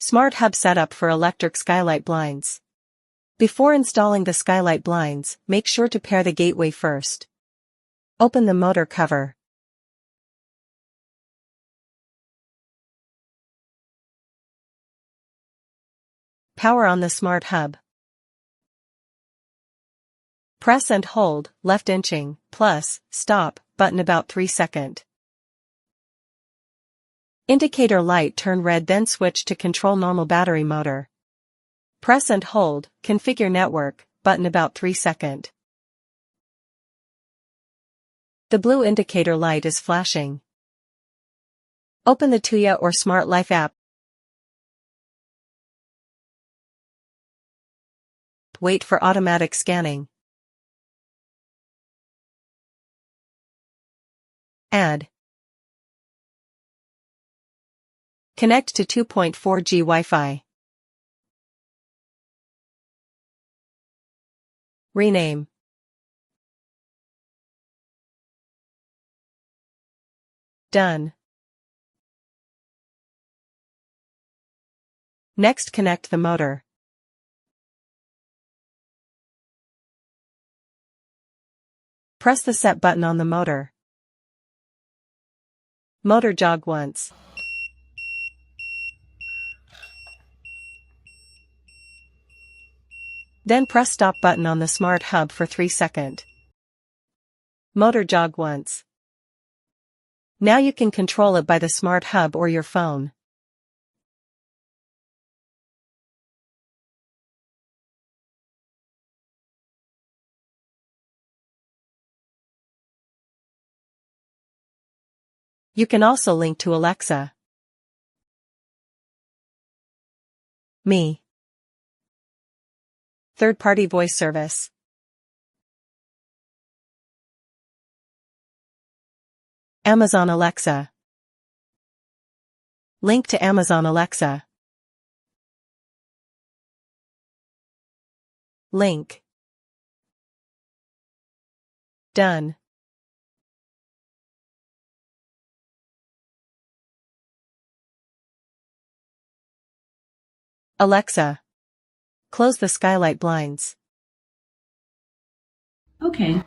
Smart Hub Setup for Electric Skylight Blinds. Before installing the skylight blinds, make sure to pair the gateway first. Open the motor cover. Power on the Smart Hub. Press and hold, left inching, plus, stop, button about 3 seconds. Indicator light turn red, then switch to control normal battery motor. Press and hold, configure network, button about 3 seconds. The blue indicator light is flashing. Open the Tuya or Smart Life app. Wait for automatic scanning. Add. Connect to 2.4G Wi-Fi. Rename. Done. Next, connect the motor. Press the set button on the motor. Motor jog once. Then press stop button on the Smart Hub for 3 seconds. Motor jog once. Now you can control it by the Smart Hub or your phone. You can also link to Alexa. Me. Third-party voice service. Amazon Alexa. Link to Amazon Alexa. Link. Done. Alexa, close the skylight blinds. Okay.